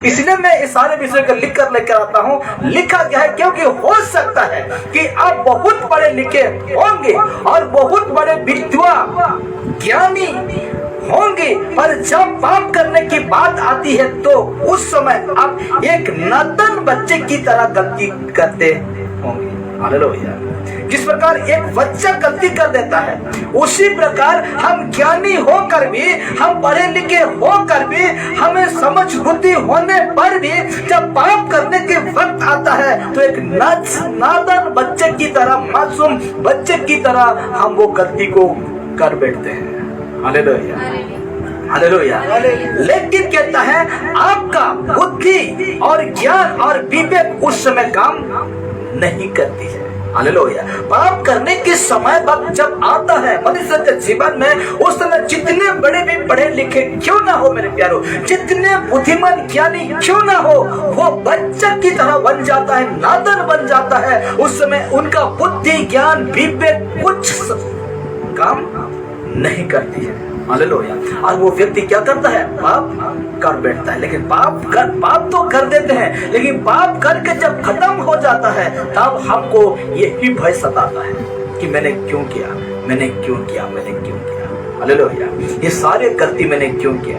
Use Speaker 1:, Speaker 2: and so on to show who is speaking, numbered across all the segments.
Speaker 1: इसलिए मैं इस सारे विषय को लिख कर लेकर आता हूँ। लिखा गया है क्योंकि हो सकता है कि आप बहुत बड़े लिखे होंगे और बहुत बड़े विद्वान ज्ञानी होंगे, पर जब पाप करने की बात आती है तो उस समय आप एक नादान बच्चे की तरह गलती करते होंगे। हालेलुया। जिस प्रकार एक बच्चा गलती कर देता है, उसी प्रकार हम ज्ञानी होकर भी, हम पढ़े लिखे होकर भी, हमें समझ बुद्धि होने पर भी जब पाप करने के वक्त आता है तो एक नादान बच्चे की तरह, मासूम बच्चे की तरह हम वो गलती को कर बैठते हैं। Hallelujah, hallelujah. लेकिन कहता है आपका बुद्धि और ज्ञान और विवेक उस समय काम नहीं करती है। हालेलुया। पाप करने के समय वक्त जब आता है मनुष्य के जीवन में, उस समय जितने बड़े भी पढ़े लिखे क्यों ना हो मेरे प्यारो, जितने बुद्धिमान ज्ञानी क्यों ना हो, वो बच्चा की तरह बन जाता है, नादान बन जाता है। उस समय उनका बुद्धि ज्ञान विवेक कुछ काम नहीं करती है। हालेलुया। और वो व्यक्ति क्या करता है? पाप कर बैठता है। लेकिन पाप तो कर देते हैं, लेकिन पाप करके जब खत्म हो जाता है तब हमको यही भय सताता है कि मैंने क्यों किया, मैंने क्यों किया, मैंने क्यों किया। हालेलुया। ये सारे गलती मैंने क्यों किया।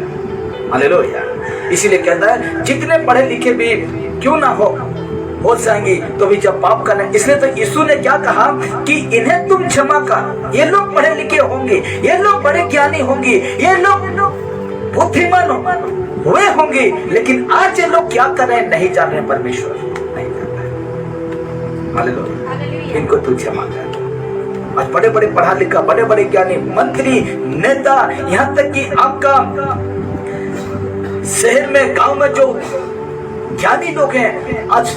Speaker 1: हालेलुया। इसीलिए कहता है जितने पढ़े लिखे भी क्यों ना हो जाएंगी तो भी जब पाप करना। इसलिए तो यीशु ने क्या कहा कि इन्हें तुम क्षमा कर। ये लोग पढ़े लिखे होंगे, ये लोग बड़े ज्ञानी होंगे, ये लोग बुद्धिमान हुए होंगे, लेकिन आज ये लोग क्या कर रहे हैं नहीं जान रहे, परमेश्वर नहीं जानता है। हालेलुया। इनको तू क्षमा कर। आज बड़े बड़े पढ़ा लिखा, बड़े बड़े ज्ञानी, मंत्री, नेता, यहाँ तक कि आपका शहर में, गांव में जो ज्ञानी लोग हैं, आज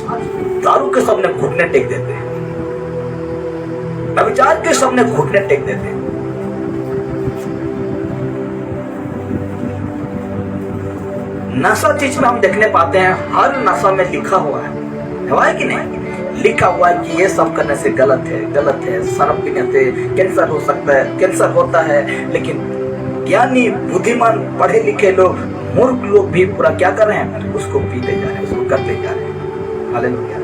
Speaker 1: दारू के सामने घुटने टेक देते हैं, व्यभिचार के सामने घुटने टेक देते हैं। नशा चीज में हम देखने पाते हैं, हर नशा में लिखा हुआ है कि नहीं? लिखा हुआ है कि ये सब करने से गलत है, गलत है। शराब पीने से कैंसर हो सकता है, कैंसर होता है। लेकिन ज्ञानी, बुद्धिमान, पढ़े लिखे लोग, मूर्ख लोग भी पूरा क्या कर रहे हैं? उसको पीते जा रहे हैं, उसको करते जा रहे हैं। Hallelujah,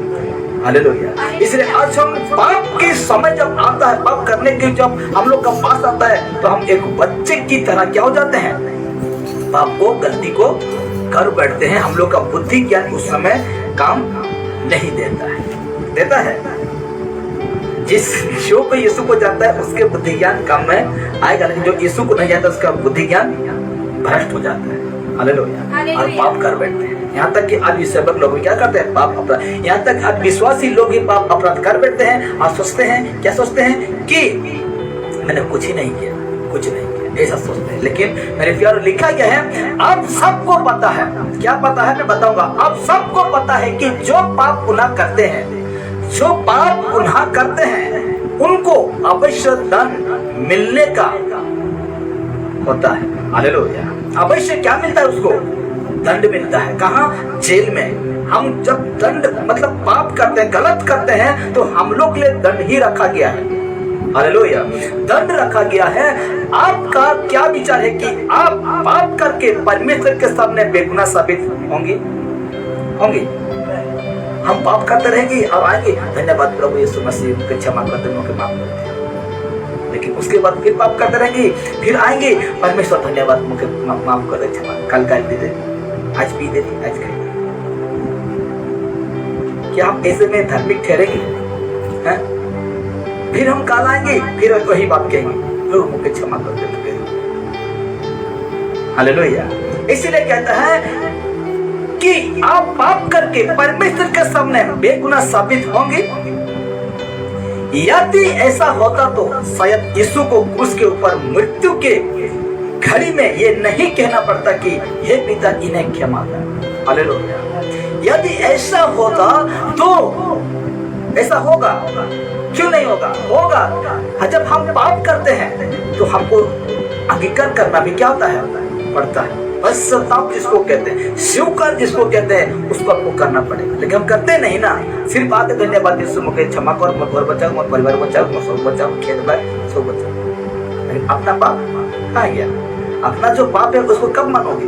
Speaker 1: hallelujah. इसलिए आज हम पाप के समय जब आता है, पाप करने के जब हम लोग का पास आता है तो हम एक बच्चे की तरह क्या हो जाते हैं? पाप को, गलती को कर बैठते हैं। हम लोग का बुद्धि ज्ञान उस समय काम नहीं देता है। जिस जो को यीशु को जानता है उसके बुद्धि ज्ञान काम में आएगा, लेकिन जो यीशु को नहीं जानता उसका बुद्धि ज्ञान भ्रष्ट हो जाता है। हालेलुया। और पाप कर बैठते हैं। यहाँ तक कि अविश्वासी लोग क्या करते हैं? पाप अपराध। यहाँ तक अविश्वासी लोग ही पाप अपराध कर बैठते हैं और सोचते हैं, क्या सोचते हैं कि मैंने कुछ ही नहीं किया, कुछ नहीं किया, ऐसा सोचते हैं। लेकिन मेरे प्यारे लिखा गया है, आप सबको पता है। क्या पता है? मैं बताऊंगा। आप सबको पता है कि जो पाप गुनाह करते हैं, जो पाप गुनाह करते हैं, उनको अवश्य दंड मिलने का होता है। हालेलुया। अवश्य क्या मिलता है? उसको दंड मिलता है। कहाँ? जेल में। हम जब दंड मतलब पाप करते हैं, गलत करते हैं, तो हम लोग के लिए दंड ही रखा गया है। हालेलुया। दंड रखा गया है। आपका क्या विचार है कि आप पाप करके परमेश्वर के सामने बेगुनाह साबित होंगे? हम पाप करते रहेंगे और आएंगे, धन्यवाद प्रभु यीशु मसीह, मुझे क्षमा कर दे, मुझे माफ कर दे। लेकिन उसके बाद फिर पाप करते रहेंगे, फिर आएंगे, परमेश्वर धन्यवाद, मुझे माफ कर दे, क्षमा, कल गाली दे दे, आज पी दे, आज खाई। क्या हम ऐसे में धार्मिक ठहरेंगे? फिर हम कल आएंगे, फिर वही बात कहेंगे, फिर मुझे क्षमा कर दे। हालेलुया। इसीलिए कहता है कि आप पाप करके परमेश्वर के सामने बेगुनाह साबित होंगे। यदि ऐसा होता तो शायद यीशु को क्रूस के ऊपर मृत्यु के घड़ी में ये नहीं कहना पड़ता कि हे पिता इन्हें क्षमा कर। हालेलुया। यदि ऐसा होता तो ऐसा होगा, क्यों नहीं होगा? होगा। जब हम पाप करते हैं तो हमको अंगीकार करना भी क्या होता है? पड़ता है। पश्चाताप जिसको कहते हैं, स्वीकार जिसको कहते हैं, उसको आपको करना पड़ेगा। लेकिन हम करते नहीं ना। सिर्फ बात है धन्यवाद यीशु, मुझे क्षमा कर, मत घर बचाओ, मत परिवार बचाओ, मत सब बचाओ, खेत बार सब बचाओ। लेकिन अपना पाप कहाँ गया? अपना जो पाप है उसको कब मानोगे?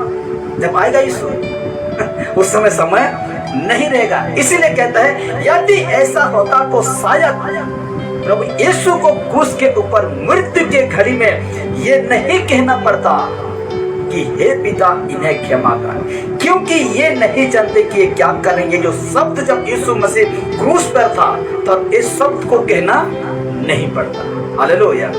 Speaker 1: जब आएगा यीशु। उस समय समय नहीं रहेगा। इसीलिए कहता है यदि ऐसा होता तो शायद प्रभु यीशु को क्रूस के ऊपर मृत्यु के घड़ी में ये नहीं कहना पड़ता कि हे पिता इन्हें क्षमा कर, क्योंकि ये नहीं जानते कि ये क्या करेंगे। जो शब्द जब यीशु मसीह क्रूस पर था तब इस शब्द को कहना नहीं पड़ता। हालेलुया।